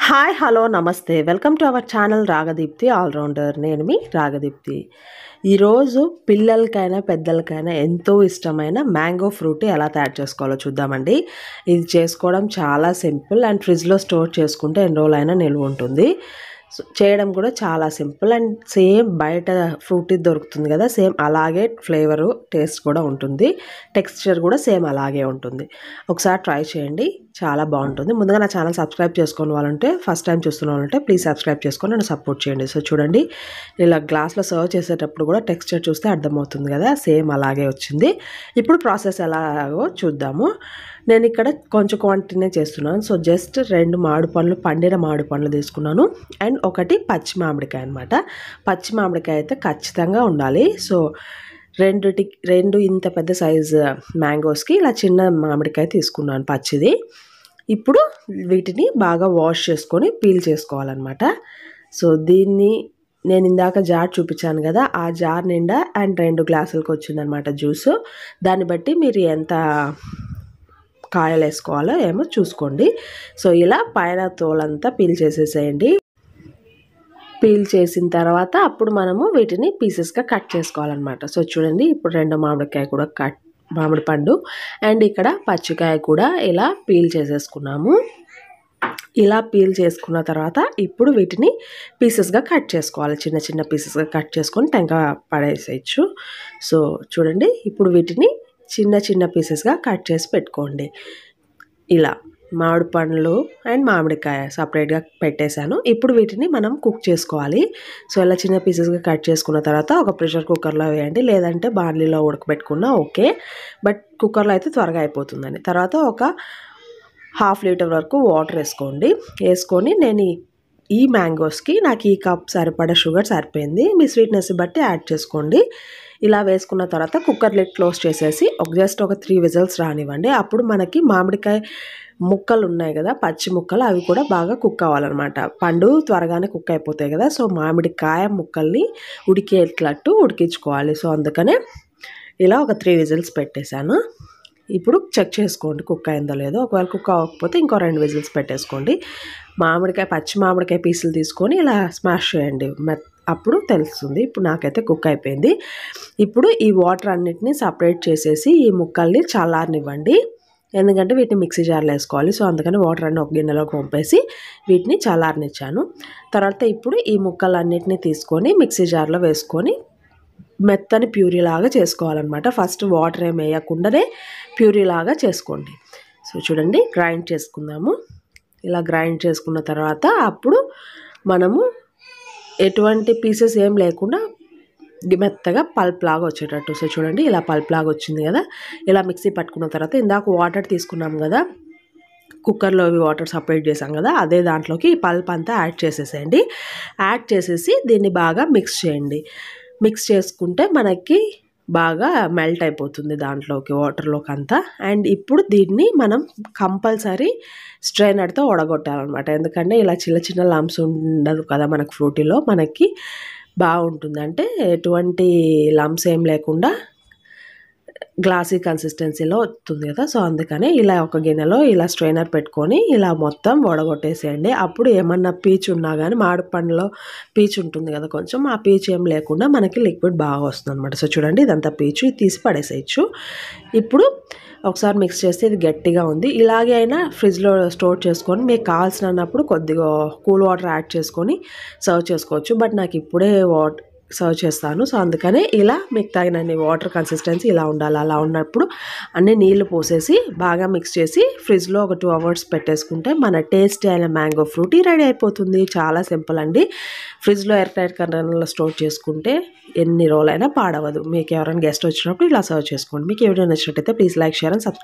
Hi hello నమస్తే welcome to our channel Ragadeepthi all rounder. నేను మీ రాగదీప్తి. ఈరోజు పిల్లలకైనా పెద్దలకైనా ఎంతో ఇష్టమైన మ్యాంగో ఫ్రూట్ ఎలా తయారు చేసుకోవాలో చూద్దామండి. ఇది చేసుకోవడం చాలా సింపుల్ అండ్ ఫ్రిడ్జ్లో స్టోర్ చేసుకుంటే ఎన్ని రోజులైనా నిల్వ ఉంటుంది. చేయడం కూడా చాలా సింపుల్ అండ్ సేమ్ బయట ఫ్రూట్ దొరుకుతుంది కదా, సేమ్ అలాగే ఫ్లేవరు టేస్ట్ కూడా ఉంటుంది, టెక్స్చర్ కూడా సేమ్ అలాగే ఉంటుంది. ఒకసారి ట్రై చేయండి, చాలా బాగుంటుంది. ముందుగా నా ఛానల్ సబ్స్క్రైబ్ చేసుకునే వాళ్ళంటే, ఫస్ట్ టైం చూస్తున్న వాళ్ళంటే ప్లీజ్ సబ్స్క్రైబ్ చేసుకొని నన్ను సపోర్ట్ చేయండి. సో చూడండి, ఇలా గ్లాస్లో సర్వ్ చేసేటప్పుడు కూడా టెక్స్చర్ చూస్తే అర్థమవుతుంది కదా, సేమ్ అలాగే వచ్చింది. ఇప్పుడు ప్రాసెస్ ఎలాగో చూద్దాము. నేను ఇక్కడ కొంచెం క్వాంటిటీనే చేస్తున్నాను. సో జస్ట్ 2 మామిడి పండ్లు, పండిన మామిడి పండ్లు తీసుకున్నాను అండ్ ఒకటి పచ్చి మామిడికాయ అనమాట. పచ్చి మామిడికాయ అయితే ఖచ్చితంగా ఉండాలి. సో రెండు ఇంత పెద్ద సైజు మ్యాంగోస్కి ఇలా చిన్న మామిడికాయ తీసుకున్నాను పచ్చిది. ఇప్పుడు వీటిని బాగా వాష్ చేసుకొని పీల్ చేసుకోవాలన్నమాట. సో దీన్ని నేను ఇందాక జార్ చూపించాను కదా, ఆ జార్ నిండా అండ్ 2 గ్లాసులకు వచ్చిందనమాట జ్యూసు. దాన్ని బట్టి మీరు ఎంత కాయలు వేసుకోవాలో ఏమో చూసుకోండి. సో ఇలా పైన తోలంతా పీల్ చేసేసేయండి. పీల్ చేసిన తర్వాత అప్పుడు మనము వీటిని పీసెస్గా కట్ చేసుకోవాలన్నమాట. సో చూడండి, ఇప్పుడు 2 మామిడికాయ కూడా మామిడి పండు అండ్ ఇక్కడ పచ్చికాయ కూడా ఇలా పీల్ చేసేసుకున్నాము. ఇలా పీల్ చేసుకున్న తర్వాత ఇప్పుడు వీటిని పీసెస్గా కట్ చేసుకోవాలి. చిన్న చిన్న పీసెస్గా కట్ చేసుకొని టెంక పడేసేయచ్చు. సో చూడండి, ఇప్పుడు వీటిని చిన్న చిన్న పీసెస్గా కట్ చేసి పెట్టుకోండి. ఇలా మామిడి పండ్లు అండ్ మామిడికాయ సపరేట్గా పెట్టేశాను. ఇప్పుడు వీటిని మనం కుక్ చేసుకోవాలి. సో ఇలా చిన్న పీసెస్గా కట్ చేసుకున్న తర్వాత ఒక ప్రెషర్ కుక్కర్లో వేయండి, లేదంటే బార్లీలో ఉడకబెట్టుకున్నా ఓకే, బట్ కుక్కర్లో అయితే త్వరగా అయిపోతుందని. తర్వాత ఒక 1/2 లీటర్ వరకు వాటర్ వేసుకొని నేను ఈ మ్యాంగోస్కి నాకు ఈ కప్ సరిపడా షుగర్ సరిపోయింది. మీ స్వీట్నెస్ బట్టి యాడ్ చేసుకోండి. ఇలా వేసుకున్న తర్వాత కుక్కర్ లిడ్ క్లోజ్ చేసేసి జస్ట్ ఒక 3 విజిల్స్ రానివ్వండి. అప్పుడు మనకి మామిడికాయ ముక్కలు ఉన్నాయి కదా, పచ్చి ముక్కలు, అవి కూడా బాగా కుక్ అవ్వాలన్నమాట. పండు త్వరగానే కుక్ అయిపోతాయి కదా, సో మామిడికాయ ముక్కల్ని ఉడికేటట్టు ఉడికించుకోవాలి. సో అందుకనే ఇలా ఒక 3 విజిల్స్ పెట్టేశాను. ఇప్పుడు చెక్ చేసుకోండి కుక్ అయిందో లేదో. ఒకవేళ కుక్ అవ్వకపోతే ఇంకో 2 విజిల్స్ పెట్టేసుకోండి. పచ్చి మామిడికాయ పీసులు తీసుకొని ఇలా స్మాష్ చేయండి, అప్పుడు తెలుస్తుంది. ఇప్పుడు నాకైతే కుక్ అయిపోయింది. ఇప్పుడు ఈ వాటర్ అన్నిటిని సపరేట్ చేసేసి ఈ ముక్కల్ని చల్లారనివ్వండి, ఎందుకంటే వీటిని మిక్సీ జార్లో వేసుకోవాలి. సో అందుకని వాటర్ అన్ని ఒక గిన్నెలోకి పంపేసి వీటిని చల్లారనిచ్చాను. తర్వాత ఇప్పుడు ఈ ముక్కలన్నిటిని తీసుకొని మిక్సీ జార్లో వేసుకొని మెత్తని ప్యూరీ లాగా చేసుకోవాలన్నమాట. ఫస్ట్ వాటర్ ఏమి వేయకుండానే ప్యూరీ లాగా చేసుకోండి. సో చూడండి, గ్రైండ్ చేసుకుందాము. ఇలా గ్రైండ్ చేసుకున్న తర్వాత అప్పుడు మనము ఎటువంటి పీసెస్ ఏం లేకుండా మెత్తగా పల్ప్ లాగా వచ్చేటట్టు. సో చూడండి, ఇలా పల్ప్ లాగా వచ్చింది కదా. ఇలా మిక్సీ పట్టుకున్న తర్వాత ఇందాక వాటర్ తీసుకున్నాం కదా, కుక్కర్లో వాటర్ సపరేట్ చేసాం కదా, అదే దాంట్లోకి ఈ పల్ప్ అంతా యాడ్ చేసేసేయండి. యాడ్ చేసేసి దీన్ని బాగా మిక్స్ చేయండి. మిక్స్ చేసుకుంటే మనకి బాగా మెల్ట్ అయిపోతుంది దాంట్లోకి, వాటర్లోకి అంతా. అండ్ ఇప్పుడు దీన్ని మనం కంపల్సరీ స్ట్రైనర్తో వడగొట్టాలన్నమాట, ఎందుకంటే ఇలా చిన్న చిన్న లంప్స్ ఉండదు కదా మనకు ఫ్రూటీలో, మనకి బాగుంటుంది. అంటే ఎటువంటి లంప్స్ ఏం లేకుండా గ్లాసీ కన్సిస్టెన్సీలో వస్తుంది కదా. సో అందుకనే ఇలా ఒక గిన్నెలో ఇలా స్ట్రైనర్ పెట్టుకొని ఇలా మొత్తం వడగొట్టేసేయండి. అప్పుడు ఏమన్నా పీచు ఉన్నా కానీ, మామిడి పండులో పీచు ఉంటుంది కదా కొంచెం, ఆ పీచు ఏం లేకుండా మనకి లిక్విడ్ బాగా వస్తుంది అనమాట. సో చూడండి, ఇదంతా పీచు తీసి పడేసేయచ్చు. ఇప్పుడు ఒకసారి మిక్స్ చేస్తే ఇది గట్టిగా ఉంది. ఇలాగే అయినా ఫ్రిడ్జ్లో స్టోర్ చేసుకొని మీకు కావాల్సినప్పుడు కొద్దిగా కూల్ వాటర్ యాడ్ చేసుకొని సర్వ్ చేసుకోవచ్చు. బట్ నాకు ఇప్పుడే సర్వ్ చేస్తాను. సో అందుకనే ఇలా మీకు తగినన్ని వాటర్ కన్సిస్టెన్సీ ఇలా ఉండాలి. అలా ఉన్నప్పుడు అన్ని నీళ్లు పోసేసి బాగా మిక్స్ చేసి ఫ్రిడ్జ్లో ఒక 2 అవర్స్ పెట్టేసుకుంటే మన టేస్టీ అయిన మ్యాంగో ఫ్రూటీ రెడీ అయిపోతుంది. చాలా సింపుల్ అండి. ఫ్రిడ్జ్లో ఎయిర్ టైట్ కంటైనర్లో స్టోర్ చేసుకుంటే ఎన్ని రోజులైనా పాడవదు. మీకు ఎవరైనా గెస్ట్ వచ్చినప్పుడు ఇలా సర్వ్ చేసుకోండి. మీకు ఈ వీడియో నచ్చినట్టయితే please like, share and subscribe.